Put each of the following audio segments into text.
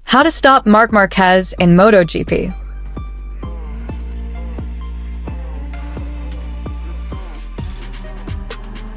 How to stop Marc Marquez in Motogp.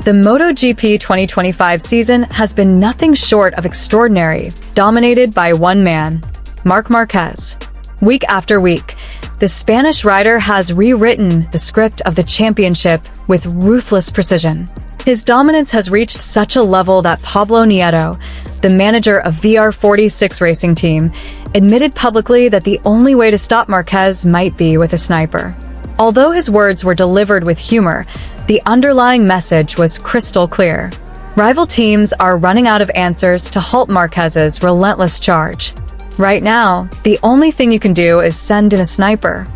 The Motogp 2025 season has been nothing short of extraordinary, dominated by one man, Marc Marquez. Week after week, the Spanish rider has rewritten the script of the championship with ruthless precision. His dominance has reached such a level that Pablo Nieto, the manager of VR46 racing team, admitted publicly that the only way to stop Marquez might be with a sniper. Although his words were delivered with humor, the underlying message was crystal clear. Rival teams are running out of answers to halt Marquez's relentless charge. Right now, the only thing you can do is send in a sniper.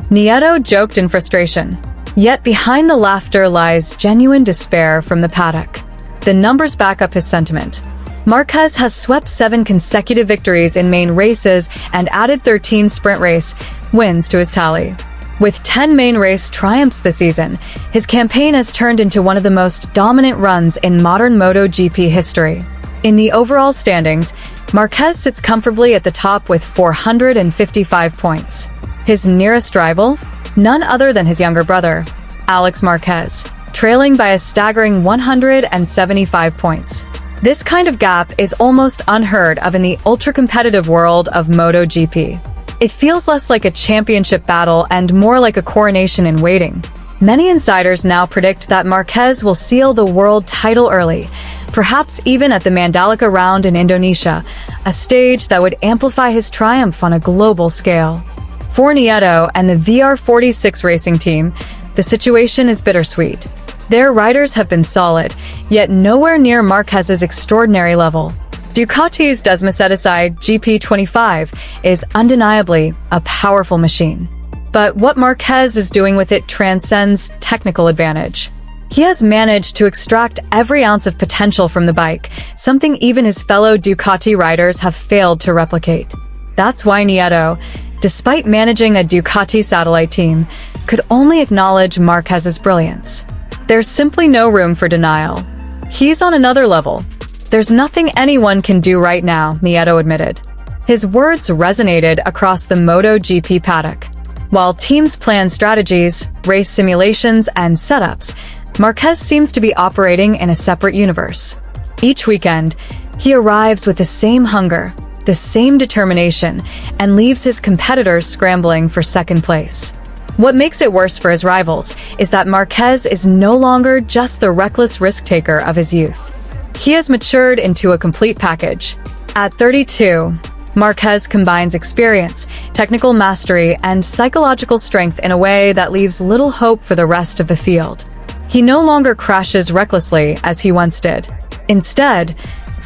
Nieto joked in frustration. Yet behind the laughter lies genuine despair from the paddock. The numbers back up his sentiment. Marquez has swept 7 consecutive victories in main races and added 13 sprint race wins to his tally. With 10 main race triumphs this season, his campaign has turned into one of the most dominant runs in modern MotoGP history. In the overall standings, Marquez sits comfortably at the top with 455 points. His nearest rival? None other than his younger brother, Alex Marquez, trailing by a staggering 175 points. This kind of gap is almost unheard of in the ultra-competitive world of MotoGP. It feels less like a championship battle and more like a coronation in waiting. Many insiders now predict that Marquez will seal the world title early, perhaps even at the Mandalika round in Indonesia, a stage that would amplify his triumph on a global scale. For Nieto and the VR46 racing team, the situation is bittersweet. Their riders have been solid, yet nowhere near Marquez's extraordinary level. Ducati's Desmosedici GP25 is undeniably a powerful machine. But what Marquez is doing with it transcends technical advantage. He has managed to extract every ounce of potential from the bike, something even his fellow Ducati riders have failed to replicate. That's why Nieto, despite managing a Ducati satellite team, could only acknowledge Marquez's brilliance. There's simply no room for denial. He's on another level. There's nothing anyone can do right now, Nieto admitted. His words resonated across the MotoGP paddock. While teams plan strategies, race simulations, and setups, Marquez seems to be operating in a separate universe. Each weekend, he arrives with the same hunger, the same determination, and leaves his competitors scrambling for second place. What makes it worse for his rivals is that Marquez is no longer just the reckless risk-taker of his youth. He has matured into a complete package. At 32, Marquez combines experience, technical mastery, and psychological strength in a way that leaves little hope for the rest of the field. He no longer crashes recklessly as he once did. Instead,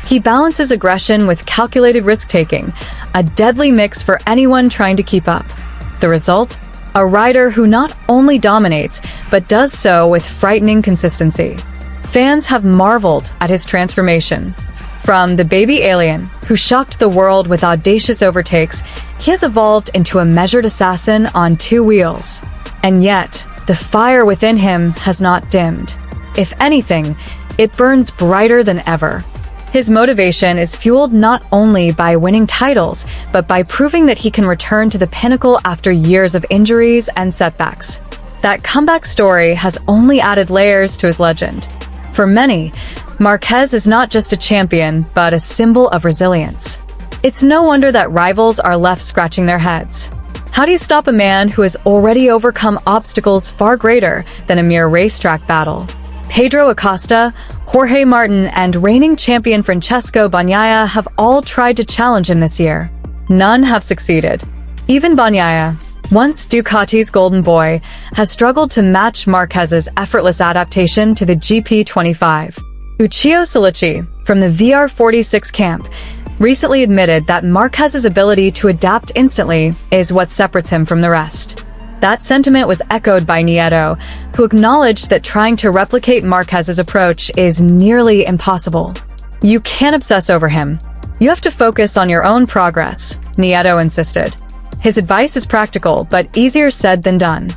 he balances aggression with calculated risk-taking, a deadly mix for anyone trying to keep up. The result? A rider who not only dominates, but does so with frightening consistency. Fans have marveled at his transformation. From the baby alien, who shocked the world with audacious overtakes, he has evolved into a measured assassin on 2 wheels. And yet, the fire within him has not dimmed. If anything, it burns brighter than ever. His motivation is fueled not only by winning titles, but by proving that he can return to the pinnacle after years of injuries and setbacks. That comeback story has only added layers to his legend. For many, Marquez is not just a champion, but a symbol of resilience. It's no wonder that rivals are left scratching their heads. How do you stop a man who has already overcome obstacles far greater than a mere racetrack battle? Pedro Acosta, Jorge Martin, and reigning champion Francesco Bagnaia have all tried to challenge him this year. None have succeeded. Even Bagnaia, once Ducati's golden boy, has struggled to match Marquez's effortless adaptation to the GP25. Uccio Salici, from the VR46 camp, recently admitted that Marquez's ability to adapt instantly is what separates him from the rest. That sentiment was echoed by Nieto, who acknowledged that trying to replicate Marquez's approach is nearly impossible. You can't obsess over him. You have to focus on your own progress, Nieto insisted. His advice is practical, but easier said than done.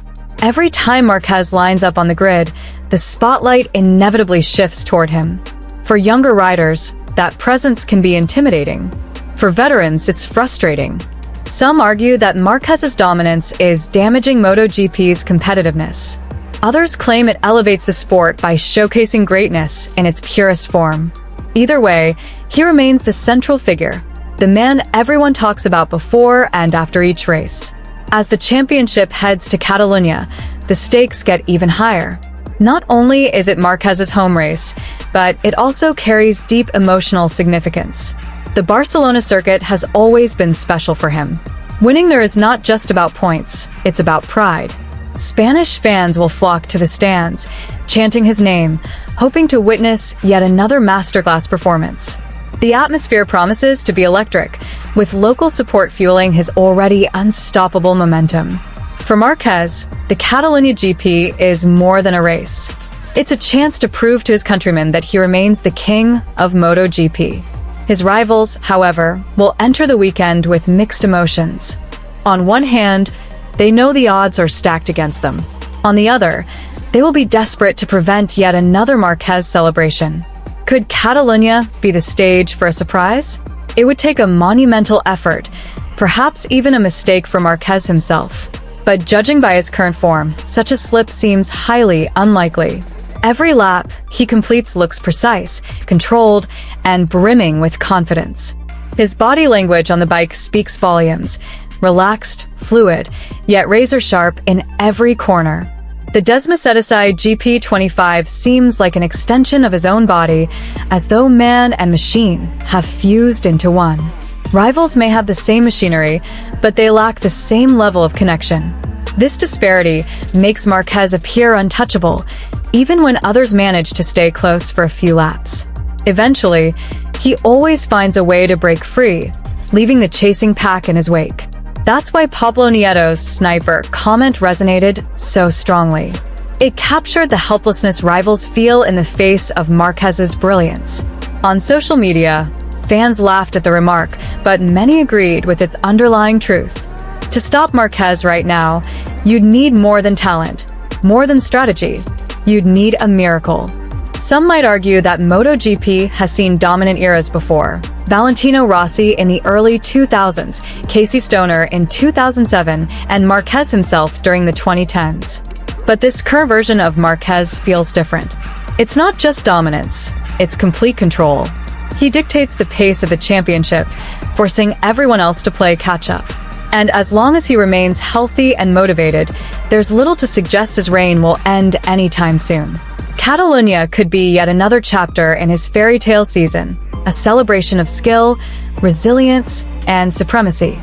Every time Marquez lines up on the grid, the spotlight inevitably shifts toward him. For younger riders, that presence can be intimidating. For veterans, it's frustrating. Some argue that Marquez's dominance is damaging MotoGP's competitiveness. Others claim it elevates the sport by showcasing greatness in its purest form. Either way, he remains the central figure, the man everyone talks about before and after each race. As the championship heads to Catalunya, the stakes get even higher. Not only is it Marquez's home race, but it also carries deep emotional significance. The Barcelona circuit has always been special for him. Winning there is not just about points, it's about pride. Spanish fans will flock to the stands, chanting his name, hoping to witness yet another masterclass performance. The atmosphere promises to be electric, with local support fueling his already unstoppable momentum. For Marquez, the Catalunya GP is more than a race. It's a chance to prove to his countrymen that he remains the king of MotoGP. His rivals, however, will enter the weekend with mixed emotions. On one hand, they know the odds are stacked against them. On the other, they will be desperate to prevent yet another Marquez celebration. Could Catalunya be the stage for a surprise? It would take a monumental effort, perhaps even a mistake for Marquez himself. But judging by his current form, such a slip seems highly unlikely. Every lap he completes looks precise, controlled, and brimming with confidence. His body language on the bike speaks volumes, relaxed, fluid, yet razor-sharp in every corner. The Desmosedici GP25 seems like an extension of his own body, as though man and machine have fused into one. Rivals may have the same machinery, but they lack the same level of connection. This disparity makes Marquez appear untouchable, even when others manage to stay close for a few laps. Eventually, he always finds a way to break free, leaving the chasing pack in his wake. That's why Pablo Nieto's sniper comment resonated so strongly. It captured the helplessness rivals feel in the face of Marquez's brilliance. On social media, fans laughed at the remark, but many agreed with its underlying truth. To stop Marquez right now, you'd need more than talent, more than strategy. You'd need a miracle. Some might argue that MotoGP has seen dominant eras before. Valentino Rossi in the early 2000s, Casey Stoner in 2007, and Marquez himself during the 2010s. But this current version of Marquez feels different. It's not just dominance, it's complete control. He dictates the pace of the championship, forcing everyone else to play catch-up. And as long as he remains healthy and motivated, there's little to suggest his reign will end anytime soon. Catalunya could be yet another chapter in his fairy tale season, a celebration of skill, resilience, and supremacy.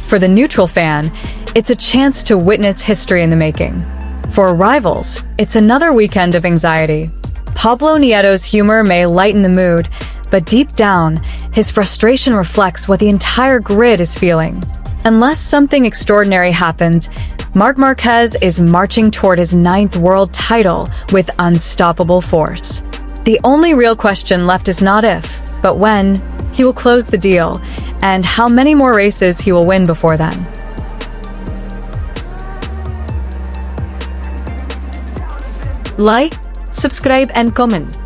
For the neutral fan, it's a chance to witness history in the making. For rivals, it's another weekend of anxiety. Pablo Nieto's humor may lighten the mood, but deep down, his frustration reflects what the entire grid is feeling. Unless something extraordinary happens, Marc Marquez is marching toward his 9th world title with unstoppable force. The only real question left is not if, but when, he will close the deal, and how many more races he will win before then. Like, subscribe and comment.